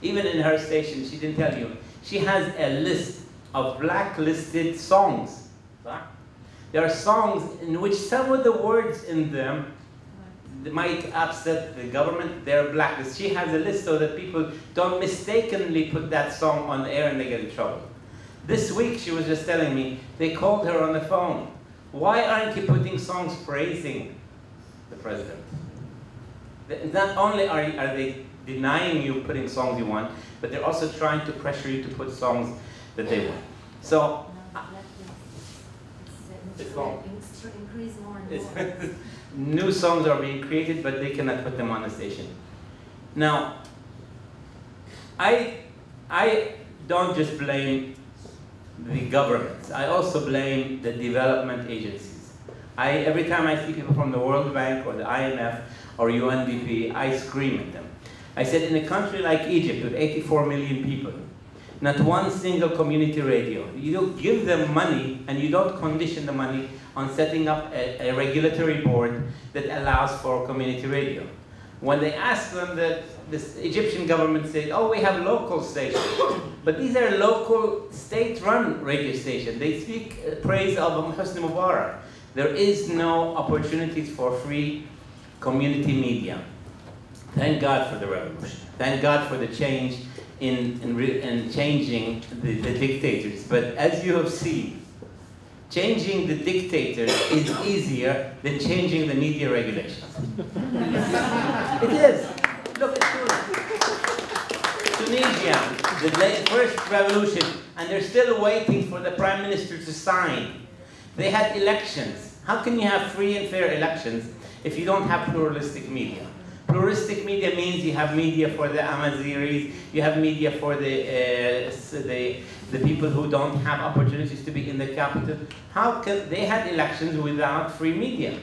Even in her station, she didn't tell you. She has a list of blacklisted songs. There are songs in which some of the words in them might upset the government. They're blacklisted. She has a list so that people don't mistakenly put that song on the air and they get in trouble. This week, she was just telling me, they called her on the phone. Why aren't you putting songs praising the president? Not only are they denying you putting songs you want, but they're also trying to pressure you to put songs that they want. So, increase more and more. New songs are being created, but they cannot put them on the station. Now, I don't just blame the governments. I also blame the development agencies. Every time I see people from the World Bank or the IMF or UNDP, I scream at them. I said, in a country like Egypt with 84 million people, not one single community radio. You don't give them money and you don't condition the money on setting up a regulatory board that allows for community radio. When they ask them, the Egyptian government said, oh, we have local stations. But these are local state-run radio stations. They speak praise of Hosni Mubarak. There is no opportunities for free community media. Thank God for the revolution. Thank God for the change in changing the dictators. But as you have seen, changing the dictators is easier than changing the media regulations. It is. Look at Tunisia, the first revolution, and they're still waiting for the prime minister to sign. They had elections. How can you have free and fair elections if you don't have pluralistic media? Pluralistic media means you have media for the Amaziris, you have media for the people who don't have opportunities to be in the capital. How can they had elections without free media?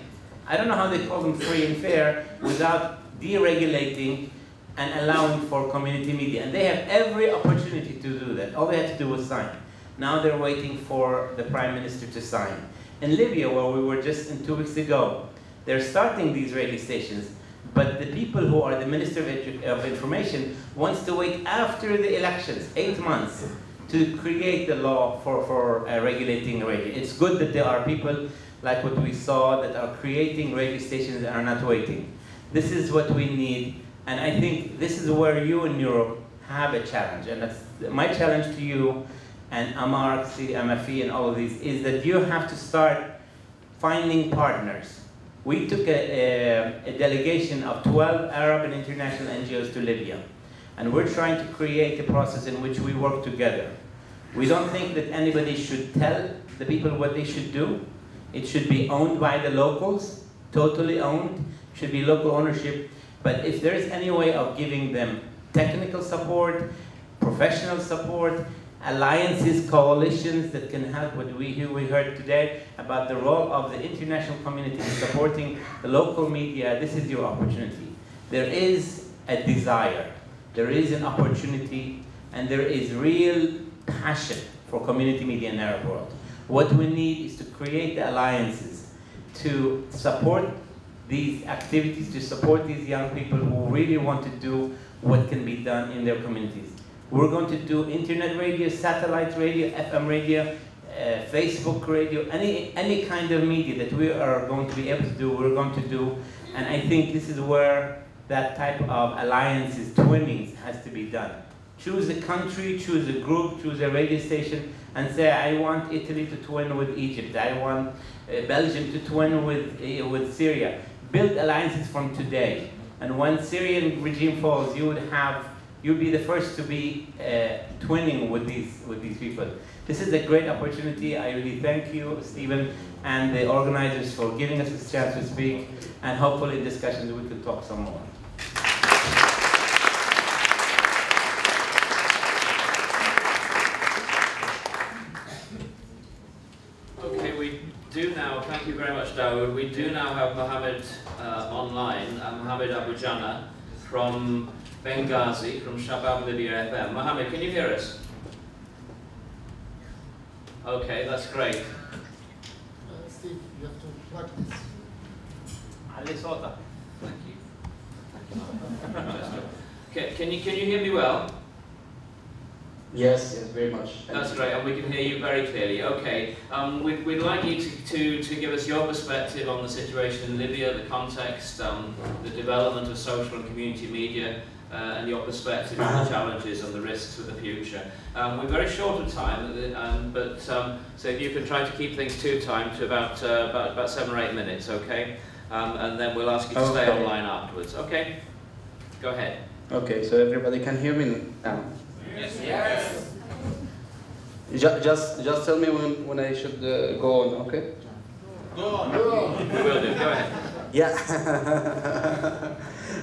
I don't know how they call them free and fair without deregulating and allowing for community media. And they have every opportunity to do that. All they had to do was sign. Now they're waiting for the prime minister to sign. In Libya, where we were just 2 weeks ago, they're starting these radio stations. But the people who are the Minister of Information wants to wait after the elections, 8 months, to create the law for regulating radio. It's good that there are people like what we saw that are creating radio stations that are not waiting. This is what we need, and I think this is where you in Europe have a challenge. And that's my challenge to you and Amar, CMFE, and all of these, is that you have to start finding partners. We took a delegation of 12 Arab and international NGOs to Libya. And we're trying to create a process in which we work together. We don't think that anybody should tell the people what they should do. It should be owned by the locals, totally owned. It should be local ownership. But if there is any way of giving them technical support, professional support, alliances, coalitions that can help what we heard today about the role of the international community in supporting the local media, this is your opportunity. There is a desire, there is an opportunity, and there is real passion for community media in the Arab world. What we need is to create the alliances to support these activities, to support these young people who really want to do what can be done in their communities. We're going to do internet radio, satellite radio, FM radio, Facebook radio, any kind of media that we are going to be able to do, we're going to do. And I think this is where that type of alliances, twinnings, has to be done. Choose a country, choose a group, choose a radio station, and say, I want Italy to twin with Egypt. I want Belgium to twin with Syria. Build alliances from today. And when Syrian regime falls, you'll be the first to be twinning with these people. This is a great opportunity. I really thank you, Stephen, and the organizers for giving us this chance to speak, and hopefully in discussions we could talk some more. Okay, we do now, thank you very much, Dawood. We do now have Mohammed online, Mohammed Abu Jana from Benghazi, from Shabab Libya FM. Mohammed, can you hear us? Okay, that's great. Steve, you have to plug this. Thank you. Can you hear me well? Yes, yes, very much. That's great, and we can hear you very clearly. Okay, we'd like you to give us your perspective on the situation in Libya, the context, the development of social and community media, and your perspective on the challenges and the risks for the future. We're very short of time, but so if you can try to keep things to about 7 or 8 minutes, okay? And then we'll ask you to stay online afterwards. Okay, go ahead. Okay, so everybody can hear me now. Yes. Yes. Just tell me when I should go on, okay? Go on. We will do. Go ahead. Yeah.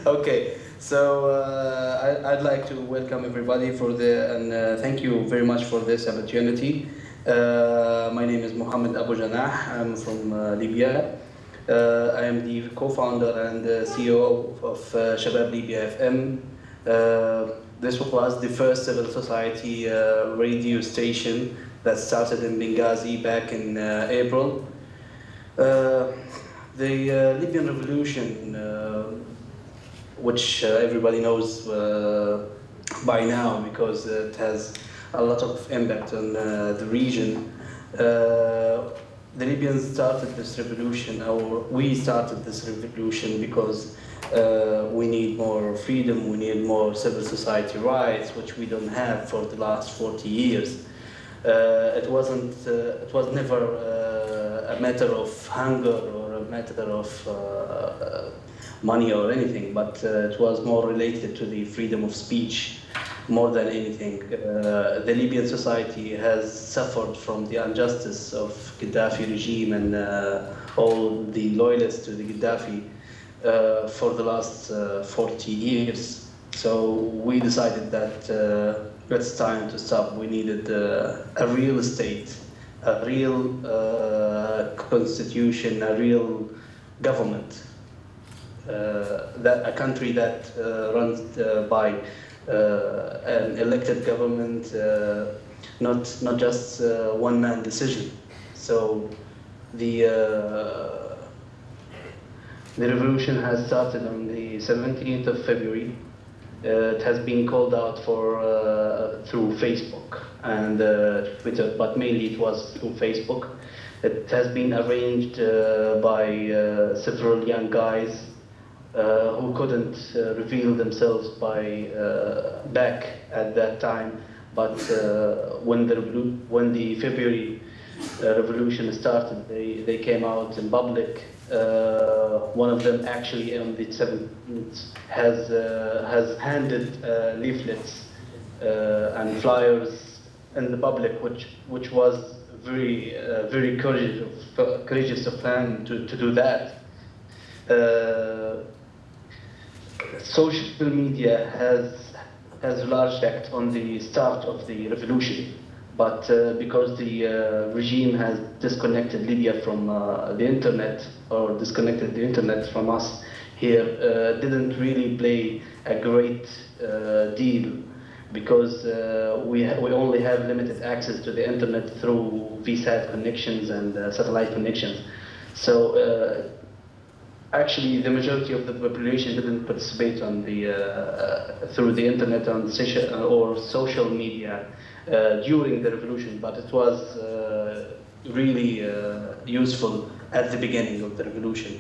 Okay. So I'd like to welcome everybody and thank you very much for this opportunity. My name is Mohammed Abu Janah. I'm from Libya. I am the co-founder and CEO of Shabab Libya FM. This was the first civil society radio station that started in Benghazi back in April. The Libyan revolution, which everybody knows by now because it has a lot of impact on the region. The Libyans started this revolution, or we started this revolution because we need more freedom, we need more civil society rights, which we don't have for the last 40 years. It was never a matter of hunger or a matter of money or anything, but it was more related to the freedom of speech more than anything. The Libyan society has suffered from the injustice of Gaddafi regime and all the loyalists to the Gaddafi for the last 40 years. So we decided that it's time to stop. We needed a real state, a real constitution, a real government, a country that runs by an elected government, not just one-man decision. So the revolution has started on the 17th of February. It has been called out for through Facebook and Twitter, but mainly it was through Facebook. It has been arranged by several young guys who couldn't reveal themselves back at that time. But when the February revolution started, they came out in public. One of them actually on the 7th has handed leaflets and flyers in the public, which was very courageous of him to do that. Social media has a large effect on the start of the revolution, but because the regime has disconnected Libya from the internet, or disconnected the internet from us here, didn't really play a great deal, because we only have limited access to the internet through VSAT connections and satellite connections. So actually, the majority of the population didn't participate on through the internet or social media during the revolution, but it was really useful at the beginning of the revolution.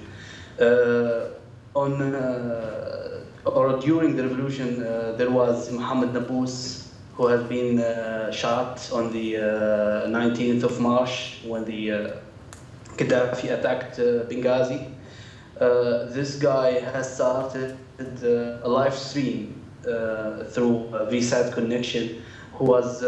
During the revolution, there was Mohammed Nabous, who has been shot on the 19th of March when the Gaddafi attacked Benghazi. This guy has started a live stream through a VSAT connection, who was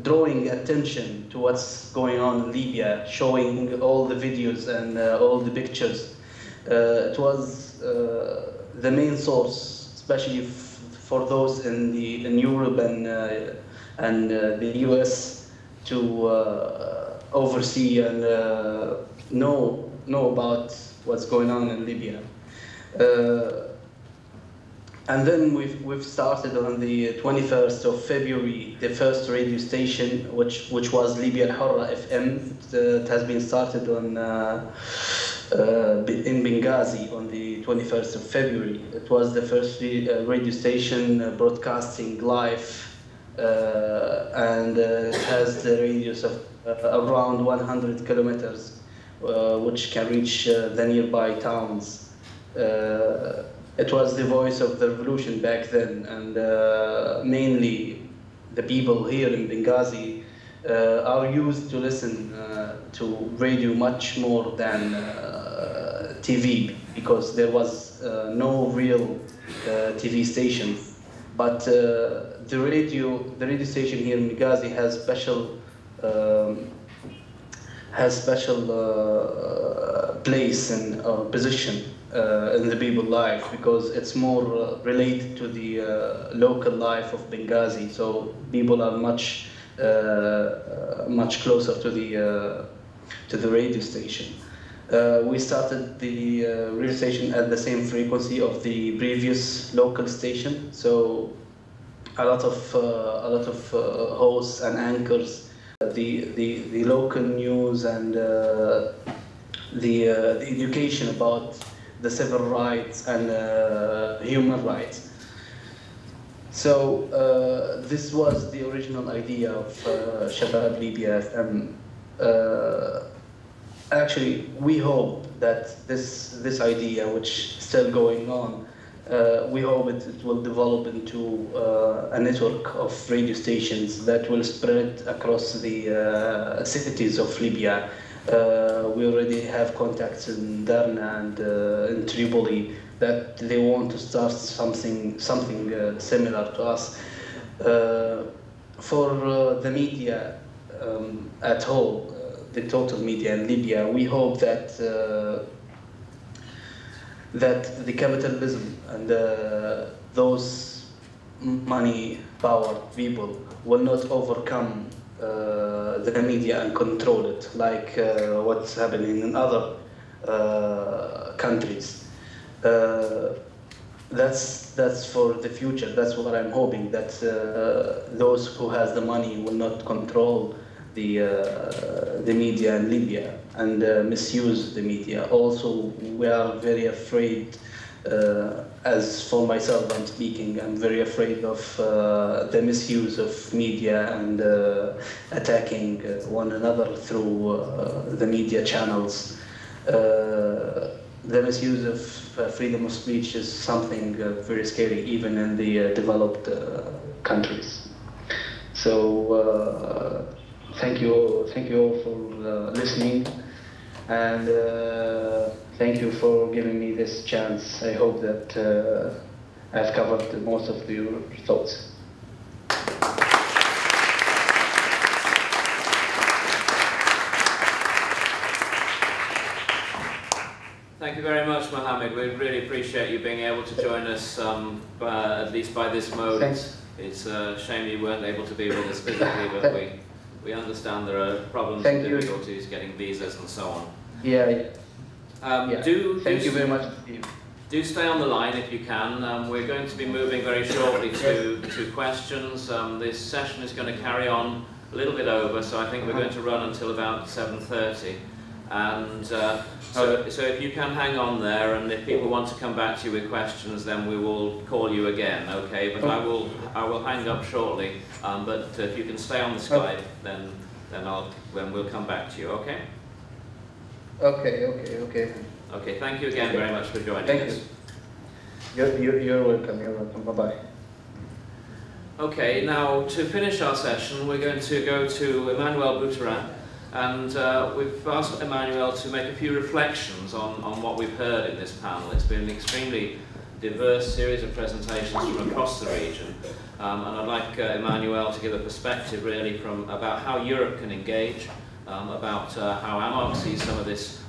drawing attention to what's going on in Libya, showing all the videos and all the pictures. It was the main source, especially for those in Europe and the US, to oversee and know about what's going on in Libya. And then we've started on the 21st of February, the first radio station, which was Libya Al-Hurra FM. It has been started on in Benghazi on the 21st of February. It was the first radio station broadcasting live and it has the radius of around 100 kilometers, which can reach the nearby towns. It was the voice of the revolution back then, and mainly the people here in Benghazi are used to listen to radio much more than TV, because there was no real TV station. But the radio station here in Benghazi has special place and position in the people life, because it's more related to the local life of Benghazi. So people are much closer to the radio station. We started the radio station at the same frequency of the previous local station. So a lot of hosts and anchors, the local news and the education about the civil rights and human rights. So this was the original idea of Shabab Libya FM. Actually, we hope that this idea, which is still going on, we hope it will develop into a network of radio stations that will spread across the cities of Libya. We already have contacts in Derna and in Tripoli that they want to start something similar to us. For the media at whole, the total media in Libya, we hope that that the capitalism and those money-powered people will not overcome the media and control it, like what's happening in other countries. That's for the future. That's what I'm hoping, that those who has the money will not control the media in Libya and misuse the media. Also, we are very afraid, as for myself I'm speaking, I'm very afraid of the misuse of media and attacking one another through the media channels. The misuse of freedom of speech is something very scary, even in the developed countries. So thank you all for listening, and thank you for giving me this chance. I hope that I've covered most of your thoughts. Thank you very much, Mohammed. We really appreciate you being able to join us, at least by this mode. Thanks. It's a shame you weren't able to be with us physically, but we understand there are problems and difficulties getting visas and so on. Yeah. Thank you very much. Do stay on the line if you can. We're going to be moving very shortly to questions. This session is going to carry on a little bit over, so I think we're going to run until about 7:30. And so if you can hang on there, and if people want to come back to you with questions, then we will call you again, okay? But I will hang up shortly. But if you can stay on the Skype, then we'll come back to you, okay? Okay. Okay, thank you again very much for joining us. You're welcome. Bye-bye. Okay, now to finish our session, we're going to go to Emmanuel Bouterin, and we've asked Emmanuel to make a few reflections on what we've heard in this panel. It's been an extremely diverse series of presentations from across the region, and I'd like Emmanuel to give a perspective really about how Europe can engage, about how Amok sees some of this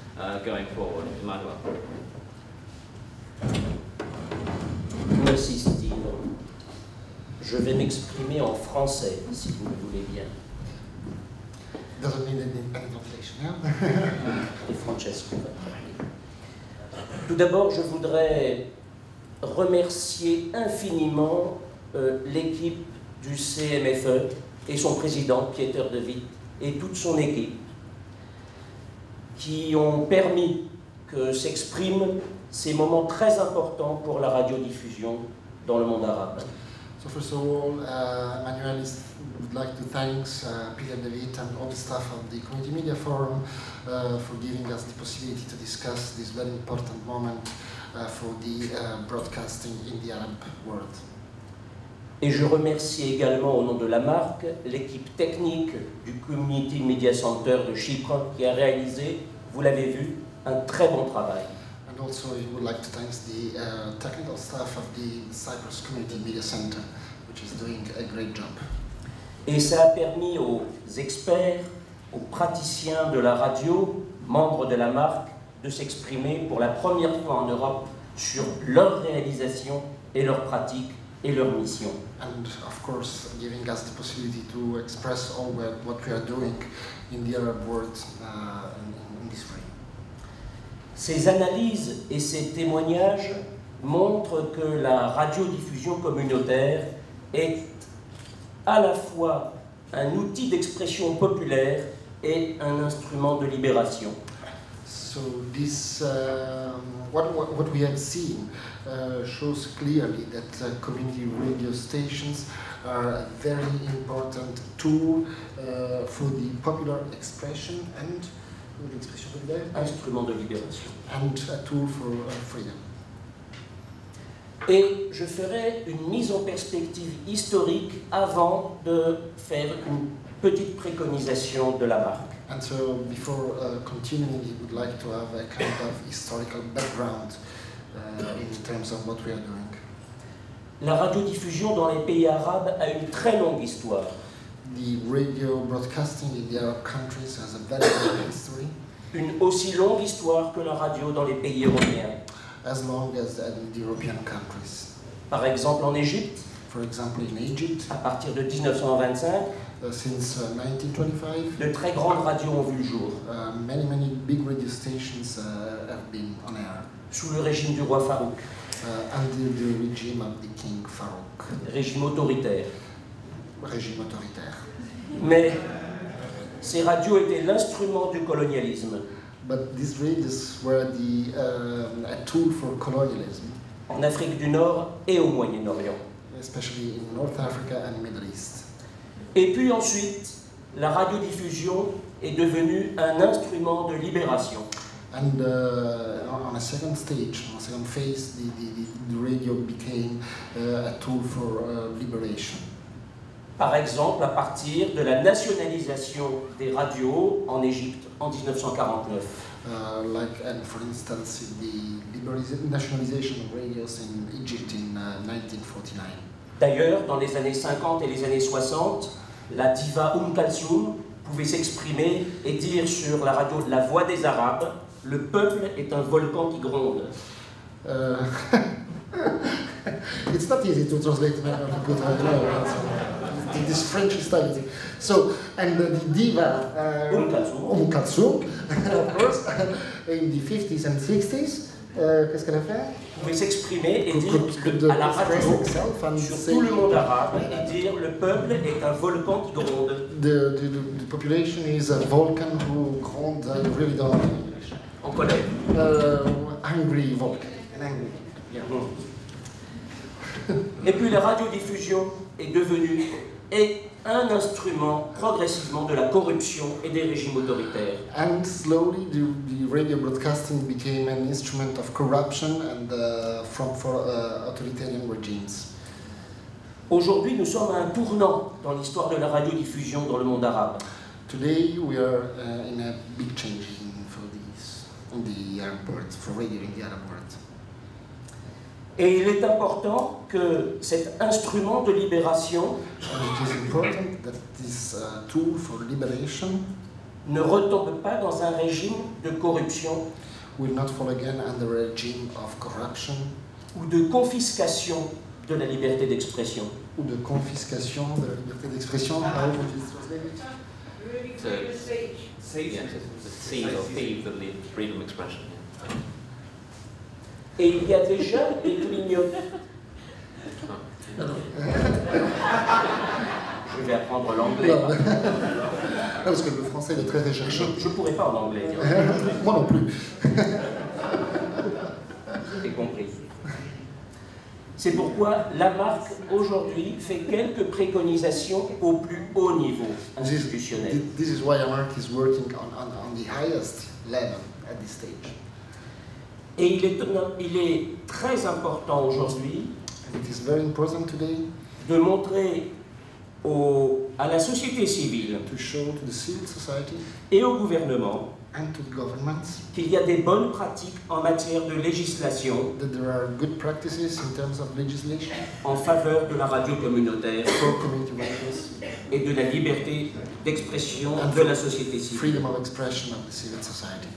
going forward. Emmanuel. Merci Steve. Je vais m'exprimer en français, si vous le voulez bien. Doesn't need any translation, yeah? Et Francesco va parler. Tout d'abord, je voudrais remercier infiniment l'équipe du CMFE et son président, Pieter de Witt, et toute son équipe, qui ont permis que s'expriment ces moments très importants pour la radiodiffusion dans le monde arabe. So first of all, Emmanuel would like to thank Peter David and all the staff of the Community Media Forum for giving us the possibility to discuss this very important moment for the broadcasting in the Arab world. Et je remercie également au nom de la marque l'équipe technique du Community Media Center de Chypre qui a réalisé, vous l'avez vu, un très bon travail. And also we would like to thank the technical staff of the Cyprus Community Media Center, which is doing a great job. Et ça a permis aux experts, aux praticiens de la radio, membres de la marque, de s'exprimer pour la première fois en Europe sur leur réalisation et leurs pratiques et leur mission. And of course, giving us the possibility to express all what we are doing in the Arab world in this way. Ces analyses et ces témoignages montrent que la radiodiffusion communautaire est à la fois un outil d'expression populaire et un instrument de libération. So this, what we have seen shows clearly that community radio stations are a very important tool for the popular expression and Instrument de libération. And a tool for freedom. Et je ferai une mise en perspective historique avant de faire une petite préconisation de la marque. And so before continuing, we would like to have a kind of historical background in terms of what we are doing. La radiodiffusion dans les pays arabes a une très longue histoire. The radio broadcasting in the Arab countries has a very long history. Une aussi longue histoire que la radio dans les pays européens. As long as in the European countries. Par exemple en Égypte. For example in Egypt. À partir de 1925. Since 1925. De très grandes radios ont vu le jour. Many big radio stations have been on air. Sous le régime du roi Farouk. Under the regime of the King Farouk. Régime autoritaire. Régime autoritaire. Mais ces radios étaient l'instrument du colonialisme. But these radios were a tool for colonialism. En Afrique du Nord et au Moyen-Orient. Especially in North Africa and Middle East. Et puis ensuite, la radiodiffusion est devenue un instrument de libération. And on a second stage, on a second phase, the radio became a tool for liberation. Par exemple, à partir de la nationalisation des radios en Égypte en 1949. For instance, the nationalization of radios in Egypt in 1949. D'ailleurs, dans les années 50 et les années 60, la diva Kalsoum pouvait s'exprimer et dire sur la radio La Voix des Arabes, le peuple est un volcan qui gronde. It's not easy to translate this French style. So, and the diva Kalsoum, of course, in the 50s and 60s, qu'est-ce qu'elle a fait? Pouvait s'exprimer et dire à la radio sur tout le monde arabe et dire le peuple est un volcan qui gronde. The population is a volcan who gronde, really don't know English. En colère. Angry volcan. An angry. Yeah. Et puis la radiodiffusion est devenue un instrument progressivement de la corruption et des régimes autoritaires. And slowly the radio broadcasting became an instrument of corruption and for authoritarian regimes. Aujourd'hui, nous sommes à un tournant dans l'histoire de la radiodiffusion dans le monde arabe. Today we are in a big change in the Arab world, for radio in the Arab world. Et il est important que cet instrument de libération ne retombe pas dans un régime de corruption ou de confiscation de la liberté d'expression. Ou de confiscation de la liberté d'expression. Et il y a déjà des clignotes. Je vais apprendre l'anglais. Parce que le français est très recherché. Je ne pourrais pas en anglais. Moi non plus. J'ai compris. C'est pourquoi la marque aujourd'hui fait quelques préconisations au plus haut niveau institutionnel. This is why AMARC is working on the highest level at this stage. Et il est très important aujourd'hui It is very important today de montrer à la société civile to show to the civil society et au gouvernement and to the governments qu'il y a des bonnes pratiques en matière de législation that there are good practices in terms of legislation en faveur de la radio communautaire for community radios et de la liberté d'expression de la société civile. freedom of expression of the civil society.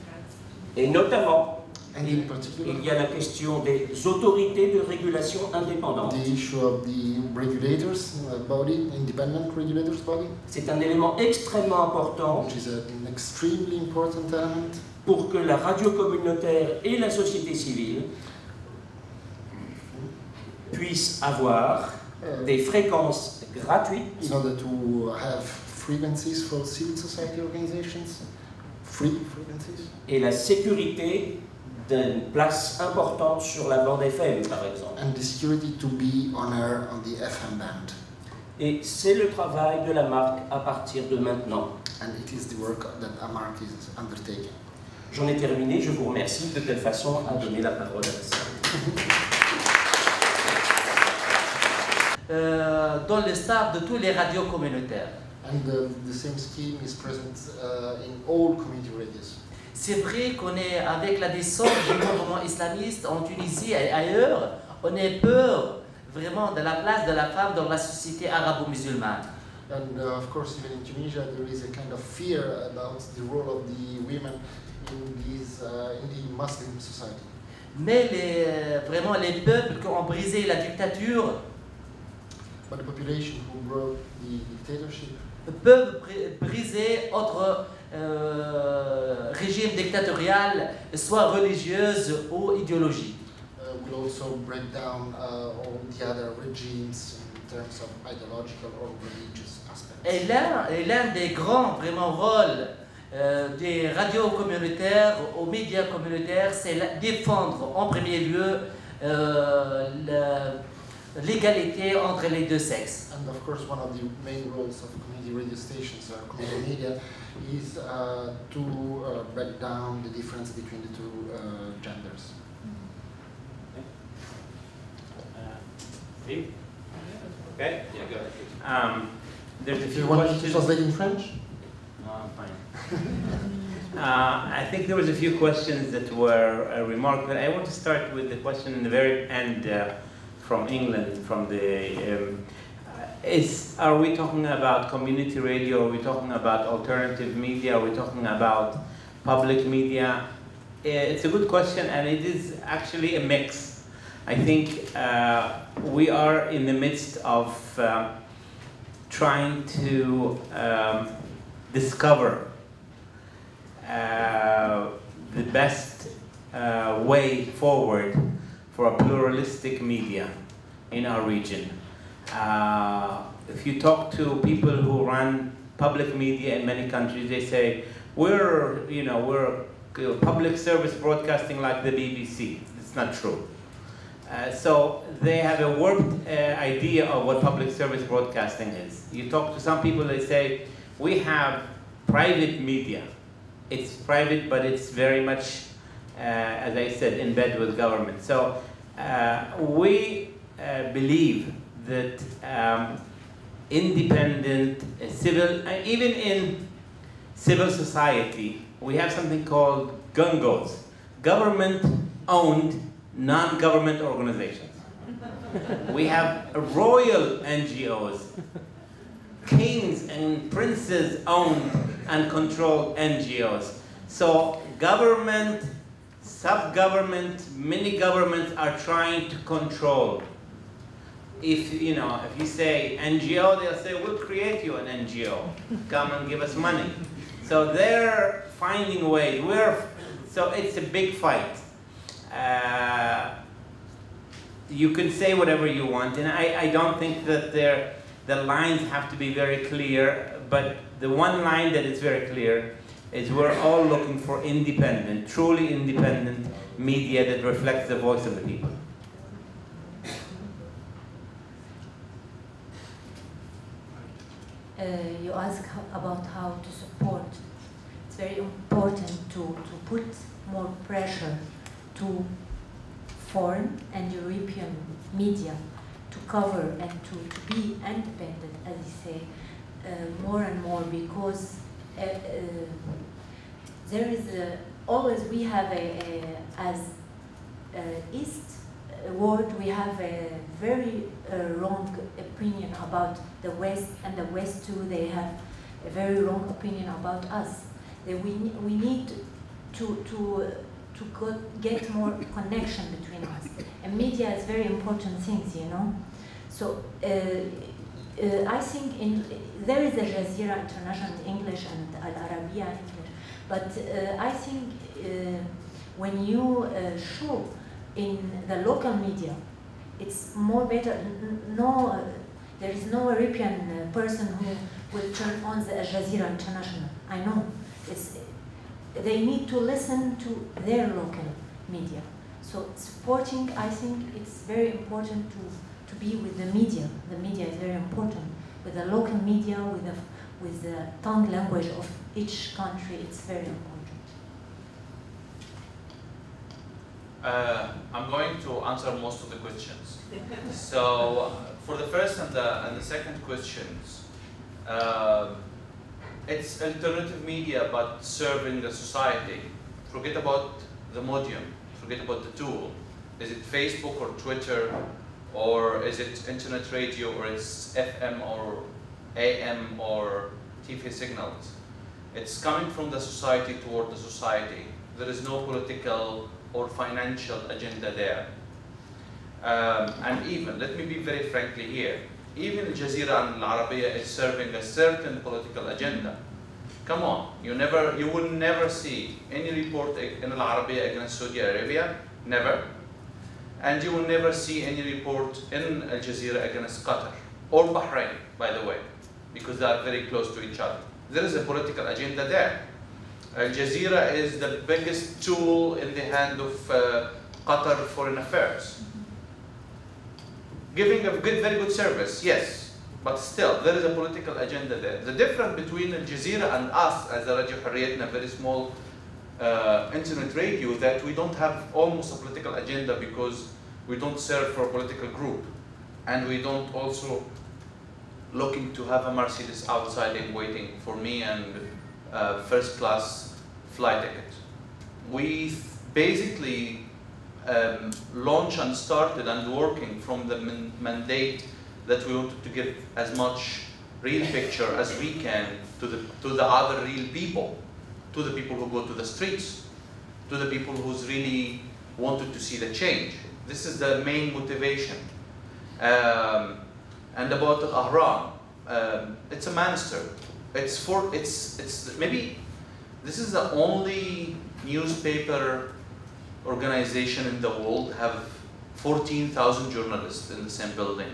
Et notamment, And in particular, il y a la question des autorités de régulation indépendantes. the issue of the regulators body, independent regulators body, C'est un élément extrêmement important which is an extremely important element pour que la radio communautaire et la société civile puissent avoir des fréquences gratuites in order to have frequencies for civil society organizations, free frequencies, et la sécurité d'une place importante sur la bande FM, par exemple. and the security to be on air on the FM band. Et c'est le travail de la marque à partir de maintenant. And it is the work that AMARC is undertaking. J'en ai terminé, je vous remercie de telle façon à donner la parole à la salle. Dans le staff de tous les radios communautaires. And the same scheme is present in all community radios. C'est vrai qu'on est avec la descente du mouvement islamiste en Tunisie et ailleurs, on a peur vraiment de la place de la femme dans la société arabo-musulmane. And of course, even in Tunisia, there is a kind of fear about the role of the women in the Muslim society. Mais vraiment les peuples qui ont brisé la dictature But the population who broke the dictatorship peuvent briser autre régime dictatorial, soit religieuse ou idéologique. will also break down all the other regimes in terms of ideological or religious aspects. Et l'un des grands vraiment rôles des radios communautaires, aux médias communautaires, c'est défendre en premier lieu l'égalité entre les deux sexes. And of course, one of the main roles of community radio stations or community media is to break down the difference between the two genders. Steve? Okay? Yeah, go ahead. There's a Do few you want me to questions. translate in French? No, I'm fine. I think there was a few questions that were remarked, but I want to start with the question in the very end from England, from the are we talking about community radio? Are we talking about alternative media? Are we talking about public media? It's a good question, and it is actually a mix. I think we are in the midst of trying to discover the best way forward for a pluralistic media in our region. If you talk to people who run public media in many countries, they say we're public service broadcasting like the BBC. It's not true. So they have a warped idea of what public service broadcasting is. You talk to some people, they say we have private media. It's private, but it's very much, as I said, in bed with government. So we believe that independent, civil, even in civil society, we have something called GUNGOs, government-owned non-government organizations. We have royal NGOs, kings and princes owned and controlled NGOs. So government, sub-government, many governments are trying to control. If you say NGO, they'll say, we'll create you an NGO. Come and give us money. So they're finding ways. So it's a big fight. You can say whatever you want, and I don't think that the lines have to be very clear, but the one line that is very clear is we're all looking for independent, truly independent media that reflects the voice of the people. you ask about how to support. It's very important to put more pressure to foreign and European media to cover and to be independent, as you say, more and more, because there is always, we have as East world, we have a very wrong opinion about the West, and the West too, they have a very wrong opinion about us. We need to get more connection between us. And media is very important things, you know. So I think there is a Jazeera International in English and Al Arabiya in English, but I think when you show in the local media, it's more better. No, there is no European person who will turn on the Al Jazeera International. I know. They need to listen to their local media. So supporting, I think it's very important to be with the media. The media is very important. With the local media, with the tongue language of each country, it's very important. I'm going to answer most of the questions. So for the first and the second questions, it's alternative media but serving the society. Forget about the medium, forget about the tool. Is it Facebook or Twitter, or is it internet radio, or it's FM or AM or TV signals? It's coming from the society toward the society. There is no political or financial agenda there. And even, let me be very frankly here, even Al Jazeera and Al Arabiya is serving a certain political agenda. Come on, you will never see any report in Al Arabiya against Saudi Arabia, never. And you will never see any report in Al Jazeera against Qatar, or Bahrain, by the way, because they are very close to each other. There is a political agenda there. Al Jazeera is the biggest tool in the hand of Qatar Foreign Affairs. Giving a very good service, yes, but still, there is a political agenda there. The difference between Al Jazeera and us as a Radio Hurriyatna, a very small internet radio, that we don't have almost a political agenda because we don't serve for a political group. And we don't also looking to have a Mercedes outside and waiting for me and first class flight ticket. We basically launched and started and working from the mandate that we wanted to give as much real picture as we can to the other real people, to the people who go to the streets, to the people who's really wanted to see the change. This is the main motivation. And about Ahram, it's a minister. It's maybe this is the only newspaper organization in the world have 14,000 journalists in the same building.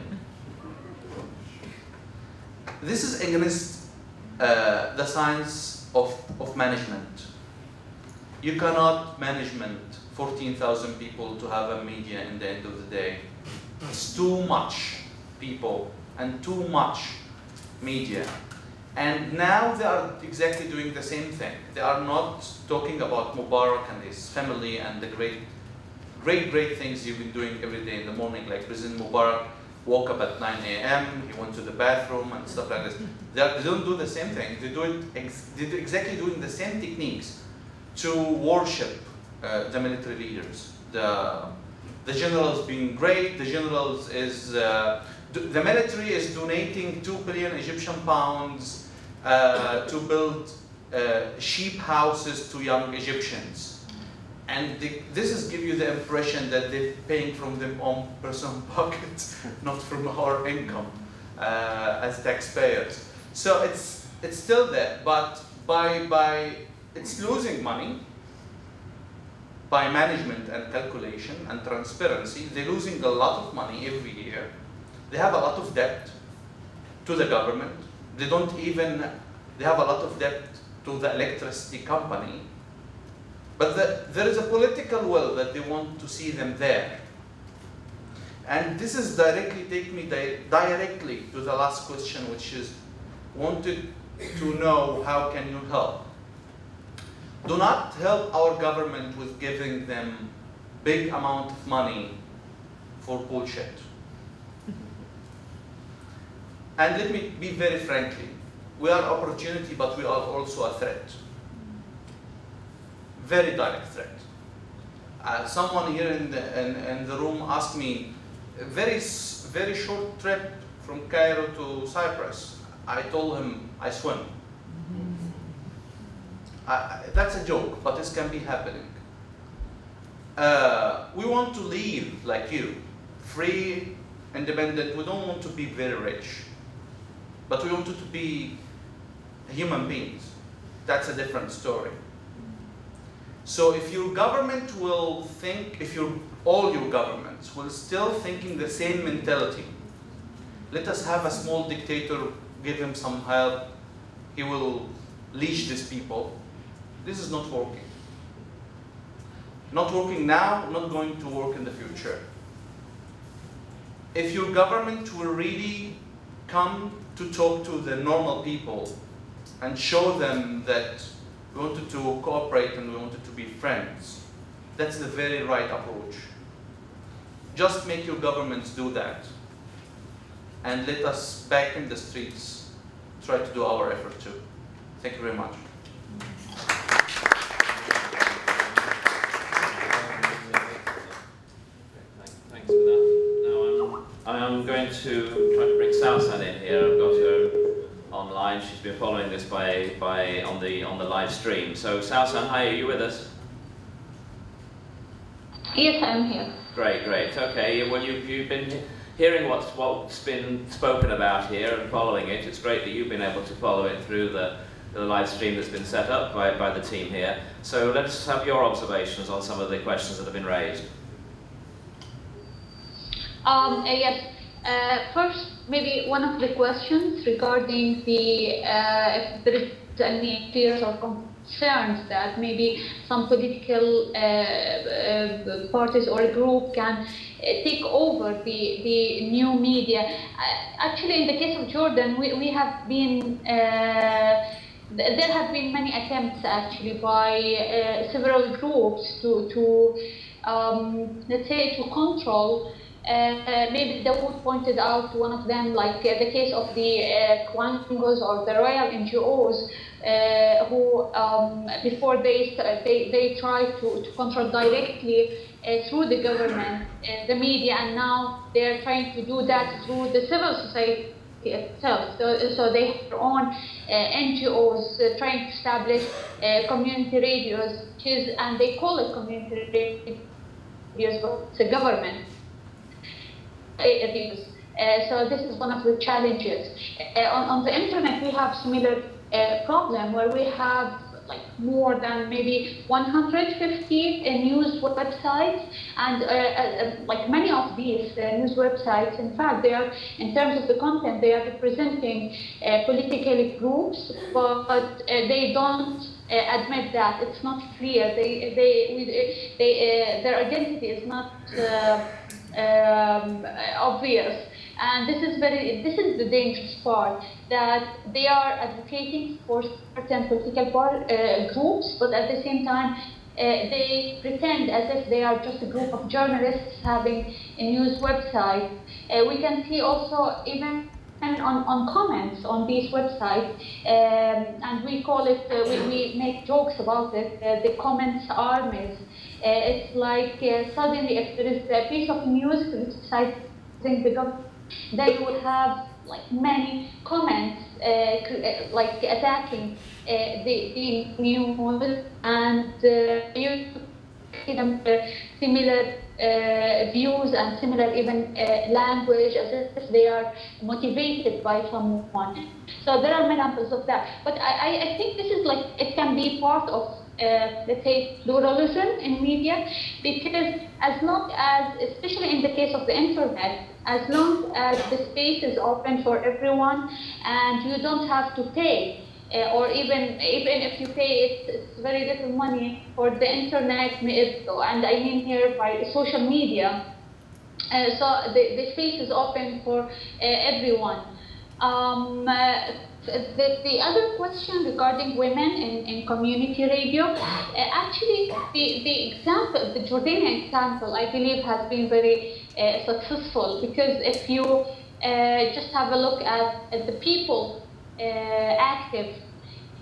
This is against the science of management. You cannot management 14,000 people to have a media in the end of the day. It's too much people and too much media. And now they are exactly doing the same thing. They are not talking about Mubarak and his family and the great things you've been doing every day in the morning, like President Mubarak woke up at 9 a.m., he went to the bathroom and stuff like this. They don't do the same thing. They're exactly doing the same techniques to worship the military leaders. The generals being great, the generals is, the military is donating 2 billion Egyptian pounds to build sheep houses to young Egyptians. And this is give you the impression that they're paying from their own personal pockets, not from our income as taxpayers. So it's still there, but by it's losing money by management and calculation and transparency. They're losing a lot of money every year. They have a lot of debt to the government. They have a lot of debt to the electricity company. But there is a political will that they want to see them there. And this is directly take me directly to the last question, which is wanted to know how can you help. Do not help our government with giving them big amount of money for bullshit. And let me be very frankly, we are opportunity, but we are also a threat. Very direct threat. Someone here in the room asked me, a very short trip from Cairo to Cyprus. I told him I swim. That's a joke, but this can be happening. We want to live like you, free, independent. We don't want to be very rich, but we want to be human beings. That's a different story. So if your government will think, if all your governments will still thinking the same mentality, let us have a small dictator, give him some help, he will leash these people. This is not working. Not working now, not going to work in the future. If your government will really come to talk to the normal people and show them that we wanted to cooperate and we wanted to be friends, that's the very right approach. Just make your governments do that. And let us back in the streets try to do our effort too. Thank you very much. Thanks for that. Now I'm going to try to bring Sausan in here. I've got her online. She's been following this on the live stream. So Sausan, hi, are you with us? Yes, I am here. Great, great. Okay. Well, you've been hearing what's been spoken about here and following it. It's great that you've been able to follow it through the live stream that's been set up by the team here. So let's have your observations on some of the questions that have been raised. Yes. First, maybe one of the questions regarding the if there is any fears or concerns that maybe some political parties or a group can take over the new media. Actually, in the case of Jordan, we have been there have been many attempts actually by several groups to let's say to control. Maybe Dawood pointed out one of them, like the case of the Kwangos or the royal NGOs, who before they try to control directly through the government, the media, and now they're trying to do that through the civil society itself. So they have their own NGOs trying to establish community radios, and they call it community radios, but it's a government. So this is one of the challenges. On the internet, we have similar problem where we have like more than maybe 150 news websites, and like many of these news websites, in fact, they are, in terms of the content, they are representing political groups, but they don't admit that. It's not clear. Their identity is not obvious, and this is the dangerous part, that they are advocating for certain political groups, but at the same time they pretend as if they are just a group of journalists having a news website. We can see also even on comments on these websites, and we call it, we make jokes about it, the comments armies. It's like suddenly if there is a piece of news criticizing the government, then you will have like many comments like attacking the news, and you see them similar views and similar even language, as if they are motivated by someone. So there are many examples of that. But I think this is like, it can be part of let's say pluralism in media, because as long as, especially in the case of the internet, as long as the space is open for everyone and you don't have to pay, or even if you pay, it's very little money for the internet, and I mean here by social media, so the space is open for everyone. The other question regarding women in community radio, actually the example, the Jordanian example, I believe has been very successful, because if you just have a look at the people active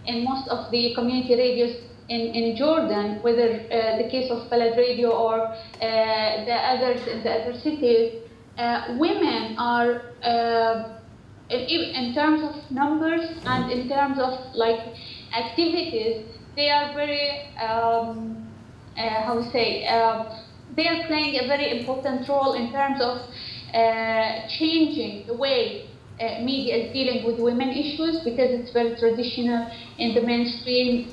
in most of the community radios in Jordan, whether the case of Balad Radio or the others in the other cities, women are in terms of numbers and in terms of like activities, they are very how to say, they are playing a very important role in terms of changing the way media is dealing with women issues, because it's very traditional in the mainstream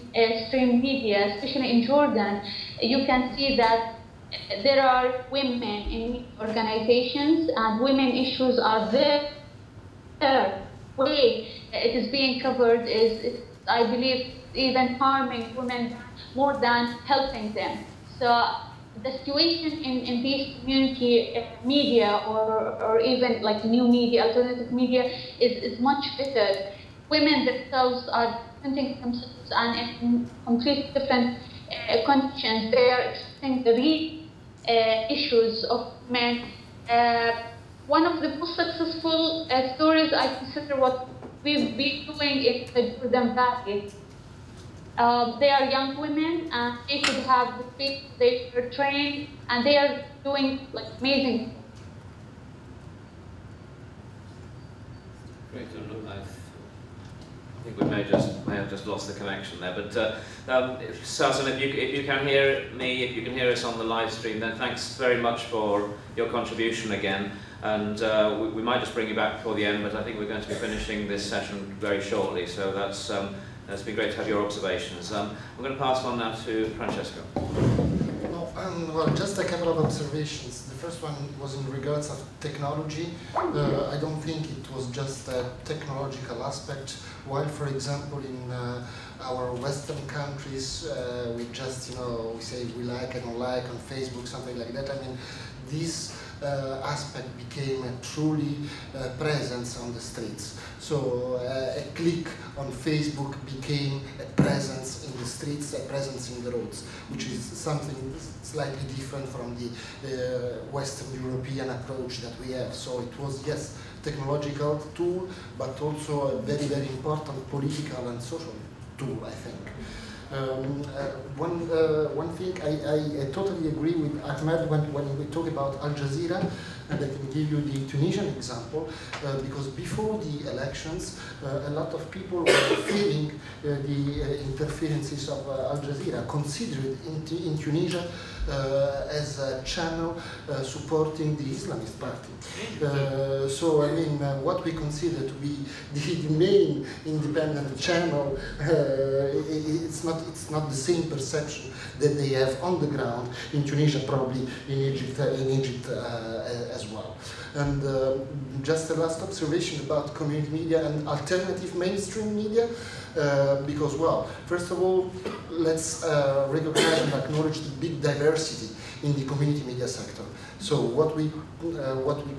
stream media, especially in Jordan. You can see that there are women in organizations and women issues are there. The way it is being covered is, I believe, even harming women more than helping them. So the situation in these community media or even like new media, alternative media is much better. Women themselves are presenting themselves and in completely different conditions. They are expressing the real issues of men. One of the most successful stories I consider what we've been doing in the Jordan Valley. They are young women, and they could have the people, they are trained, and they are doing like amazing. Great. I think we may have just lost the connection there. But Sasan, if you can hear me, if you can hear us on the live stream, then thanks very much for your contribution again. And we might just bring you back before the end, but I think we're going to be finishing this session very shortly. So that's been great to have your observations. I'm going to pass on now to Francesco. Well, just a couple of observations. The first one was in regards of technology. I don't think it was just a technological aspect. While, for example, in our Western countries, we just, we say we like and don't like on Facebook, something like that. I mean, this aspect became a truly presence on the streets. So a click on Facebook became a presence in the streets, a presence in the roads, which is something slightly different from the Western European approach that we have. So it was, yes, technological tool, but also a very, very important political and social tool, I think. One thing, I totally agree with Ahmed when we talk about Al Jazeera, and I can give you the Tunisian example, because before the elections, a lot of people were feeling the interferences of Al Jazeera, considered in Tunisia as a channel supporting the Islamist party. So, I mean, what we consider to be the main independent channel, it's not the same perception that they have on the ground in Tunisia, probably in Egypt as well. And just a last observation about community media and alternative mainstream media, because, well, first of all, let's recognize and acknowledge the big diversity in the community media sector. So what we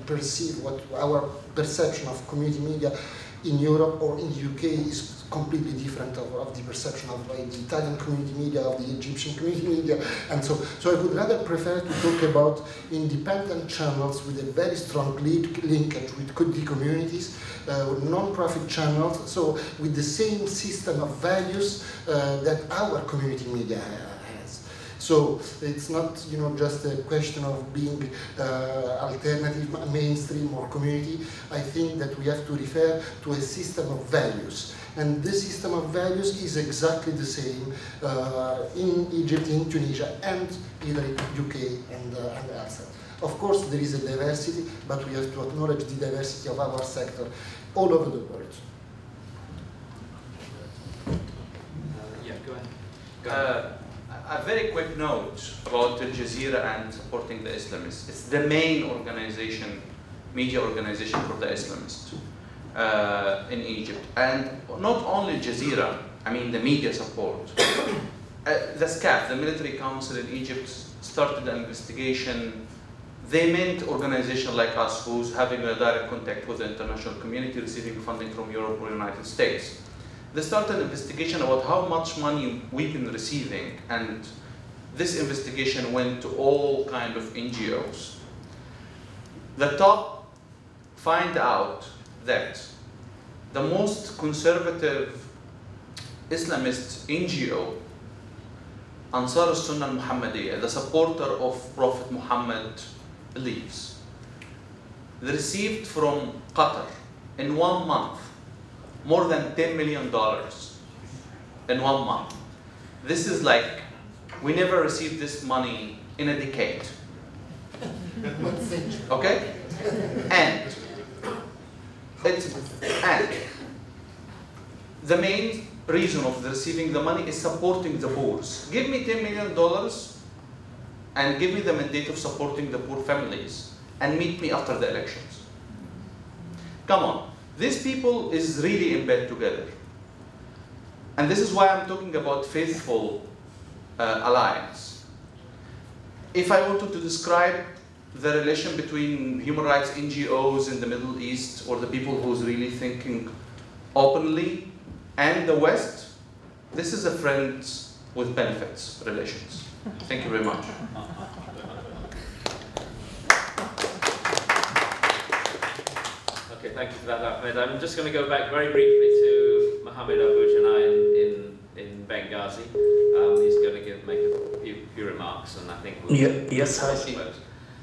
perceive, what our perception of community media in Europe or in the UK is completely different of the perception of the Italian community media, of the Egyptian community media, and so I would rather prefer to talk about independent channels with a very strong linkage with the communities, non-profit channels, so with the same system of values that our community media has. So it's not, just a question of being alternative, mainstream, or community. I think that we have to refer to a system of values. And this system of values is exactly the same in Egypt, in Tunisia, and either in UK and elsewhere. Of course, there is a diversity, but we have to acknowledge the diversity of our sector all over the world. Yeah, go ahead. A very quick note about Al Jazeera and supporting the Islamists. It's the main organization, media organization for the Islamists in Egypt. And not only Al Jazeera, I mean the media support. The SCAF, the Military Council in Egypt, started an investigation they meant organizations like us who's having a direct contact with the international community, receiving funding from Europe or United States. They started an investigation about how much money we've been receiving, and this investigation went to all kind of NGOs. The top find out that the most conservative Islamist NGO, Ansar al-Sunnah al-Muhammadiyya, the supporter of Prophet Muhammad, believes they received from Qatar in 1 month more than $10 million in 1 month. This is like, we never received this money in a decade. Okay? And the main reason of receiving the money is supporting the poor. Give me $10 million and give me the mandate of supporting the poor families and meet me after the elections. Come on, these people is really in bed together. And this is why I'm talking about faithful alliance. If I wanted to describe the relation between human rights NGOs in the Middle East, or the people who's really thinking openly, and the West, this is a friends with benefits relations. Thank you very much. Okay, thank you for that, Ahmed. I'm just going to go back very briefly to Mohammed Abu Janah in Benghazi. He's going to make a few remarks, and I think we'll... Yes, hi.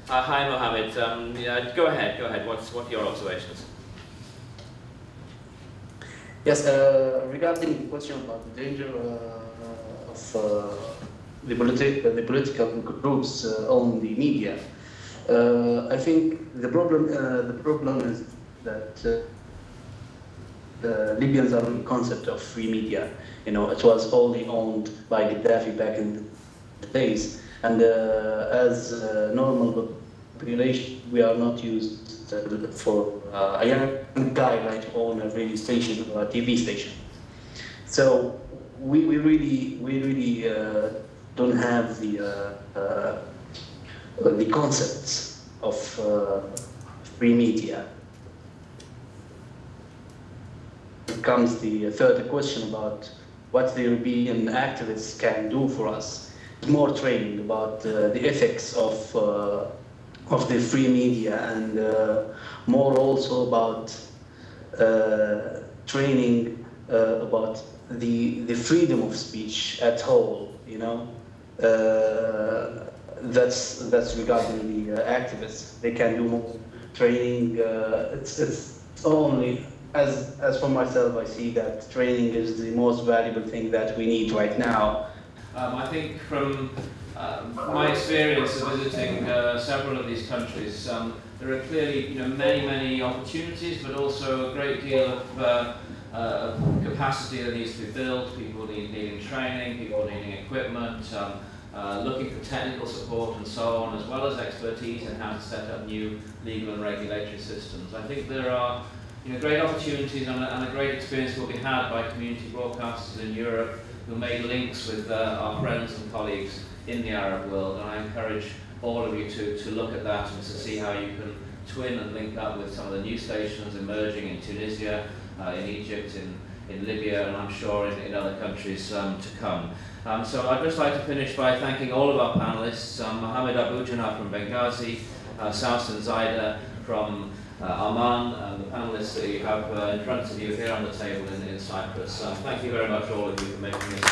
Hi, Mohammed. Yeah, go ahead. What are your observations? Yes, regarding the question about the danger of the political groups on the media, I think the problem is that the Libyans are in the concept of free media. You know, it was wholly owned by Gaddafi back in the days, and as a normal population, we are not used for a young guy like to own a radio station or a TV station. So we really don't have the concepts of free media. Comes the third question about what the European activists can do for us. More training about the ethics of the free media, and more also about training about the freedom of speech at whole. You know, that's regarding the activists. They can do more training. It's only. As for myself, I see that training is the most valuable thing that we need right now. I think from my experience of visiting several of these countries, there are clearly many opportunities, but also a great deal of capacity that needs to be built. People needing training, people needing equipment, looking for technical support and so on, as well as expertise in how to set up new legal and regulatory systems. I think there are great opportunities and a great experience will be had by community broadcasters in Europe who made links with our friends and colleagues in the Arab world, and I encourage all of you to look at that and to see how you can twin and link up with some of the new stations emerging in Tunisia, in Egypt, in Libya, and I'm sure in other countries to come. So I'd just like to finish by thanking all of our panelists, Mohammed Abu Janah from Benghazi, Sausan Zaida from Amman, and the panelists that you have in front of you here on the table in Cyprus. Thank you very much all of you for making this.